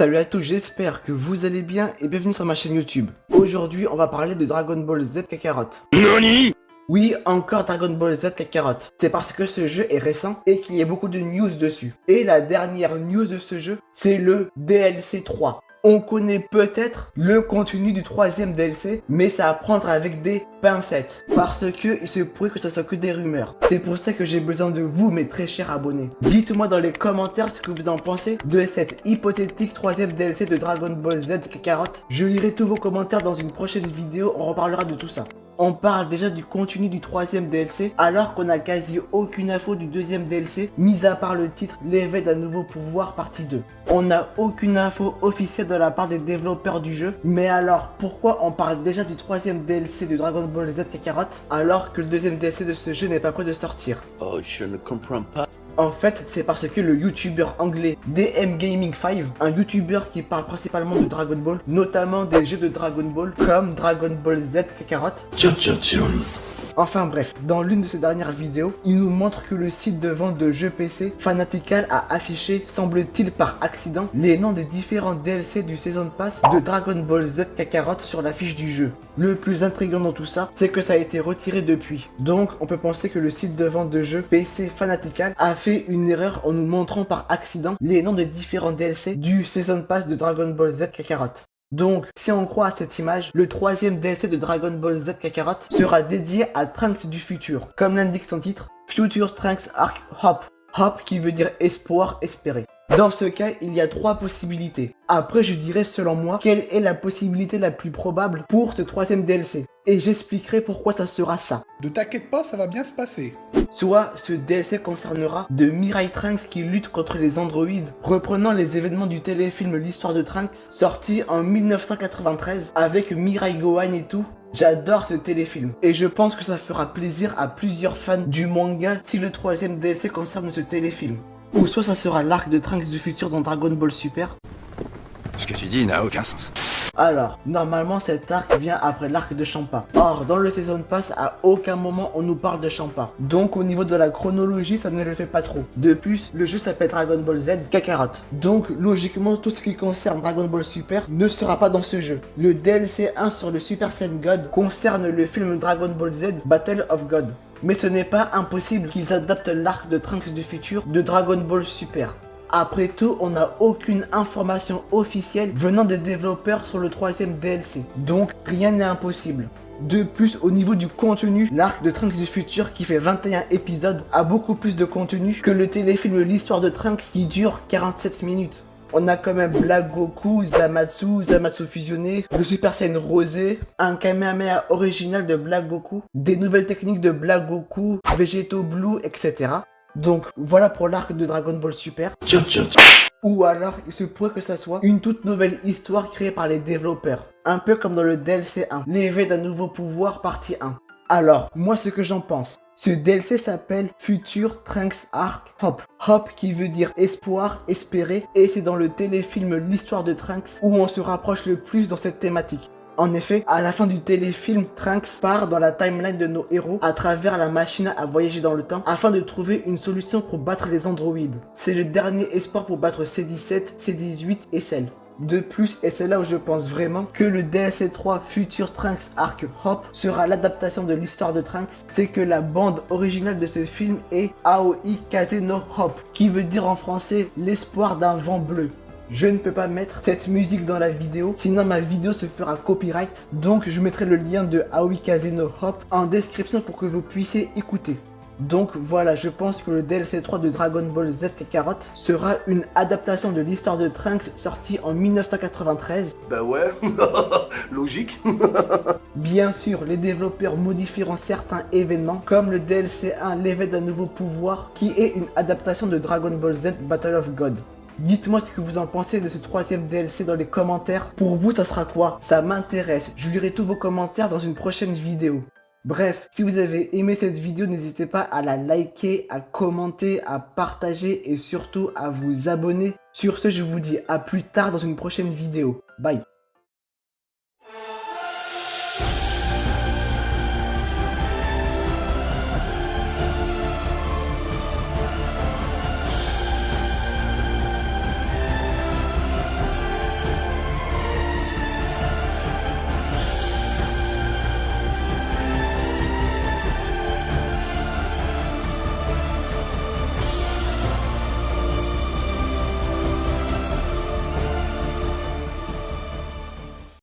Salut à tous, j'espère que vous allez bien et bienvenue sur ma chaîne YouTube. Aujourd'hui, on va parler de Dragon Ball Z Kakarot. NANI? Oui, encore Dragon Ball Z Kakarot. C'est parce que ce jeu est récent et qu'il y a beaucoup de news dessus. Et la dernière news de ce jeu, c'est le DLC 3. On connaît peut-être le contenu du troisième DLC, mais c'est à prendre avec des pincettes. Parce que il se pourrait que ce soit que des rumeurs. C'est pour ça que j'ai besoin de vous, mes très chers abonnés. Dites-moi dans les commentaires ce que vous en pensez de cette hypothétique troisième DLC de Dragon Ball Z Kakarot. Je lirai tous vos commentaires dans une prochaine vidéo, on reparlera de tout ça. On parle déjà du contenu du troisième DLC, alors qu'on a quasi aucune info du deuxième DLC, mis à part le titre L'éveil d'un nouveau pouvoir partie 2. On n'a aucune info officielle de la part des développeurs du jeu, mais alors pourquoi on parle déjà du troisième DLC de Dragon Ball Z Kakarot, alors que le deuxième DLC de ce jeu n'est pas prêt de sortir? Oh, je ne comprends pas. En fait, c'est parce que le youtubeur anglais DM Gaming 5, un youtubeur qui parle principalement de Dragon Ball, notamment des jeux de Dragon Ball comme Dragon Ball Z Kakarot. Enfin bref, dans l'une de ses dernières vidéos, il nous montre que le site de vente de jeux PC, Fanatical, a affiché, semble-t-il par accident, les noms des différents DLC du Season Pass de Dragon Ball Z Kakarot sur la fiche du jeu. Le plus intriguant dans tout ça, c'est que ça a été retiré depuis. Donc, on peut penser que le site de vente de jeux PC Fanatical a fait une erreur en nous montrant par accident les noms des différents DLC du Season Pass de Dragon Ball Z Kakarot. Donc, si on croit à cette image, le troisième DLC de Dragon Ball Z Kakarot sera dédié à Trunks du futur. Comme l'indique son titre, Future Trunks Arc Hop. Hop qui veut dire espoir, espérer. Dans ce cas, il y a trois possibilités. Après, je dirais selon moi, quelle est la possibilité la plus probable pour ce troisième DLC. Et j'expliquerai pourquoi ça sera ça. Ne t'inquiète pas, ça va bien se passer. Soit ce DLC concernera de Mirai Trunks qui lutte contre les androïdes, reprenant les événements du téléfilm L'Histoire de Trunks, sorti en 1993 avec Mirai Gohan et tout. J'adore ce téléfilm et je pense que ça fera plaisir à plusieurs fans du manga si le troisième DLC concerne ce téléfilm. Ou soit ça sera l'arc de Trunks du futur dans Dragon Ball Super. Ce que tu dis n'a aucun sens. Alors, normalement cet arc vient après l'arc de Champa. Or, dans le Season Pass, à aucun moment on nous parle de Champa. Donc au niveau de la chronologie, ça ne le fait pas trop. De plus, le jeu s'appelle Dragon Ball Z Kakarot. Donc logiquement, tout ce qui concerne Dragon Ball Super ne sera pas dans ce jeu. Le DLC 1 sur le Super Saiyan God concerne le film Dragon Ball Z Battle of God. Mais ce n'est pas impossible qu'ils adaptent l'arc de Trunks du futur de Dragon Ball Super. Après tout, on n'a aucune information officielle venant des développeurs sur le troisième DLC. Donc, rien n'est impossible. De plus, au niveau du contenu, l'arc de Trunks du futur qui fait 21 épisodes a beaucoup plus de contenu que le téléfilm L'Histoire de Trunks qui dure 47 minutes. On a quand même Black Goku, Zamasu fusionné, le Super Saiyan rosé, un Kamehameha original de Black Goku, des nouvelles techniques de Black Goku, Vegeto Blue, etc. Donc voilà pour l'arc de Dragon Ball Super. Ou alors il se pourrait que ça soit une toute nouvelle histoire créée par les développeurs. Un peu comme dans le DLC 1, l'éveil d'un nouveau pouvoir partie 1. Alors, moi ce que j'en pense. Ce DLC s'appelle Future Trunks Arc Hop. Hop qui veut dire espoir, espérer, et c'est dans le téléfilm L'Histoire de Trunks où on se rapproche le plus dans cette thématique. En effet, à la fin du téléfilm, Trunks part dans la timeline de nos héros à travers la machine à voyager dans le temps afin de trouver une solution pour battre les androïdes. C'est le dernier espoir pour battre C-17, C-18 et Cell. De plus, et c'est là où je pense vraiment que le DLC 3 Future Trunks Arc Hop sera l'adaptation de l'histoire de Trunks, c'est que la bande originale de ce film est Aoi Kaze no Hop, qui veut dire en français l'espoir d'un vent bleu. Je ne peux pas mettre cette musique dans la vidéo, sinon ma vidéo se fera copyright. Donc je mettrai le lien de Aoi Kaze no Hop en description pour que vous puissiez écouter. Donc voilà, je pense que le DLC 3 de Dragon Ball Z Kakarot sera une adaptation de l'histoire de Trunks sortie en 1993. Bah ouais, logique. Bien sûr, les développeurs modifieront certains événements, comme le DLC 1 L'éveil d'un nouveau pouvoir, qui est une adaptation de Dragon Ball Z Battle of God. Dites-moi ce que vous en pensez de ce troisième DLC dans les commentaires. Pour vous, ça sera quoi? Ça m'intéresse. Je lirai tous vos commentaires dans une prochaine vidéo. Bref, si vous avez aimé cette vidéo, n'hésitez pas à la liker, à commenter, à partager et surtout à vous abonner. Sur ce, je vous dis à plus tard dans une prochaine vidéo. Bye.